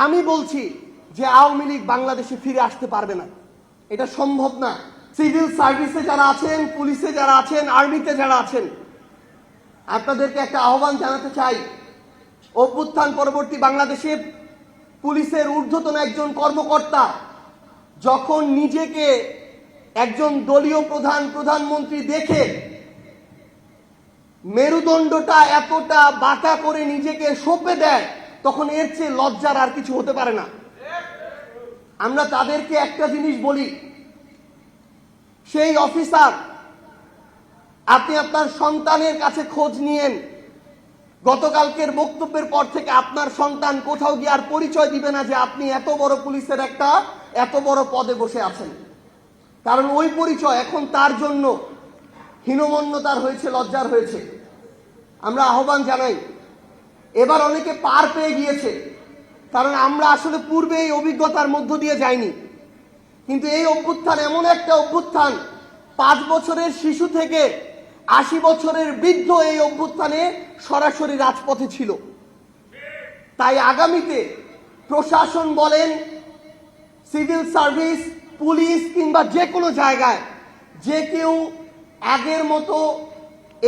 আমি বলছি যে আওয়ামী লীগ বাংলাদেশে ফিরে আসতে পারবে না, এটা সম্ভব না। সিভিল সার্ভিসে যারা আছেন, পুলিশে যারা আছেন, আর্মিতে যারা আছেন, আপনাদেরকে একটা আহ্বান জানাতে চাই। অভ্যুত্থান পরবর্তী বাংলাদেশে পুলিশের ঊর্ধ্বতন একজন কর্মকর্তা যখন নিজেকে একজন দলীয় প্রধানমন্ত্রী দেখে মেরুদণ্ডটা এতটা বাঁকা করে নিজেকে সঁপে দেয়, তখন এর চেয়ে লজ্জার আর কিছু হতে পারে না। আমরা তাদেরকে একটা জিনিস বলি, সেই অফিসার, আপনি আপনার সন্তানের কাছে খোঁজ নিয়েন। গতকালকের বক্তব্যের পর থেকে আপনার সন্তান কোথাও গিয়ে আর পরিচয় দিবে না যে আপনি এত বড় পুলিশের এত বড় পদে বসে আছেন, কারণ ওই পরিচয় এখন তার জন্য হীনমন্যতার হয়েছে, লজ্জার হয়েছে। আমরা আহ্বান জানাই, এবার অনেকে পার পেয়ে গিয়েছে, কারণ আমরা আসলে পূর্বে এই অভিজ্ঞতার মধ্য দিয়ে যাইনি। কিন্তু এই অভ্যুত্থান এমন একটা অভ্যুত্থান, 5 বছরের শিশু থেকে 80 বছরের বৃদ্ধ এই অভ্যুত্থানে সরাসরি রাজপথে ছিল। তাই আগামীতে প্রশাসন বলেন, সিভিল সার্ভিস, পুলিশ কিংবা যে কোনো জায়গায় যে কেউ আগের মতো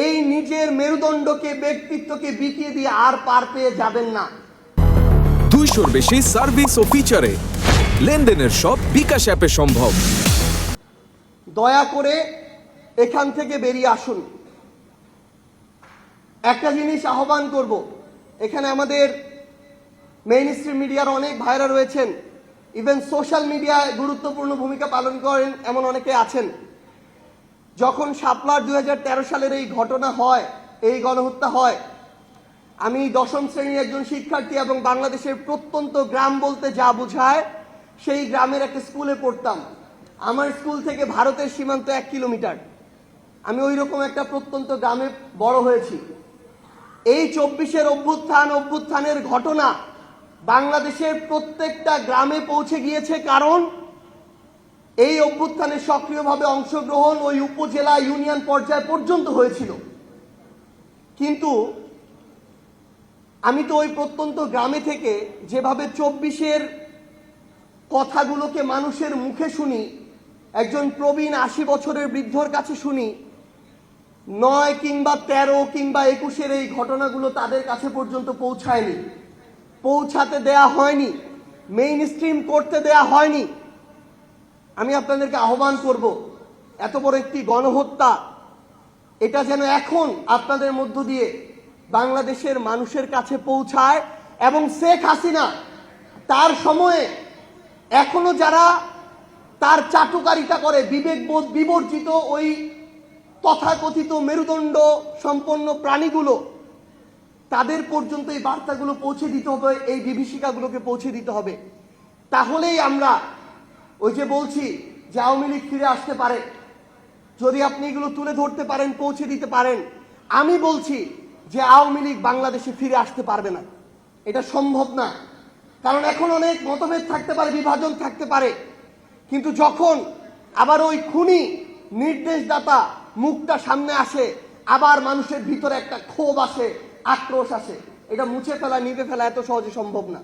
এই নিজের মেরুদণ্ডকে, ব্যক্তিত্বকে বিকিয়ে দিয়ে আর পার পেয়ে যাবেন না। 200-র বেশি সার্ভিস ও ফিচারে লেনদেনের সব বিকাশ অ্যাপে সম্ভব। দয়া করে এখান থেকে বেরিয়ে আসুন। একটা জিনিস আহ্বান করব, এখানে আমাদের মেইন স্ট্রিম মিডিয়ার অনেক ভাইরা রয়েছেন, ইভেন সোশ্যাল মিডিয়ায় গুরুত্বপূর্ণ ভূমিকা পালন করেন এমন অনেকে আছেন। যখন শাপলার 2013 সালের এই ঘটনা হয়, এই গণহত্যা হয়, আমি 10ম শ্রেণীর একজন শিক্ষার্থী এবং বাংলাদেশের প্রত্যন্ত গ্রাম বলতে যা বোঝায় সেই গ্রামের একটা স্কুলে পড়তাম। আমার স্কুল থেকে ভারতের সীমান্ত 1 কিলোমিটার। আমি ওই রকম একটা প্রত্যন্ত গ্রামে বড় হয়েছি। এই 24-এর অভ্যুত্থানের ঘটনা বাংলাদেশের প্রত্যেকটা গ্রামে পৌঁছে গিয়েছে, কারণ এই অভ্যুত্থানে সক্রিয়ভাবে অংশগ্রহণ ওই উপজেলা, ইউনিয়ন পর্যায় পর্যন্ত হয়েছিল। কিন্তু আমি তো ওই প্রত্যন্ত গ্রামে থেকে যেভাবে 24-এর কথাগুলোকে মানুষের মুখে শুনি, একজন প্রবীণ 80 বছরের বৃদ্ধর কাছে শুনি, 9 কিংবা 13 কিংবা 21-এর এই ঘটনাগুলো তাদের কাছে পর্যন্ত পৌঁছায়নি, পৌঁছাতে দেয়া হয়নি, মেইন স্ট্রিম করতে দেয়া হয়নি। আমি আপনাদেরকে আহ্বান করব, এত বড় একটি গণহত্যা, এটা যেন এখন আপনাদের মধ্য দিয়ে বাংলাদেশের মানুষের কাছে পৌঁছায়। এবং শেখ হাসিনা তার সময়ে এখনো যারা তার চাটুকারিতা করে, বিবেকবোধ বিবর্জিত ওই তথাকথিত মেরুদণ্ড সম্পন্ন প্রাণীগুলো, তাদের পর্যন্ত এই বার্তাগুলো পৌঁছে দিতে হবে, এই বিভীষিকাগুলোকে পৌঁছে দিতে হবে। তাহলেই আমরা ওই যে বলছি যে আওয়ামী লীগ ফিরে আসতে পারে, যদি আপনি এগুলো তুলে ধরতে পারেন, পৌঁছে দিতে পারেন। আমি বলছি যে আওয়ামী লীগ বাংলাদেশে ফিরে আসতে পারবে না, এটা সম্ভব না। কারণ এখন অনেক মতভেদ থাকতে পারে, বিভাজন থাকতে পারে, কিন্তু যখন আবার ওই খুনি নির্দেশদাতা মুখটা সামনে আসে, আবার মানুষের ভিতরে একটা ক্ষোভ আসে, আক্রোশ আসে, এটা মুছে ফেলা, নিভে ফেলা এত সহজে সম্ভব না।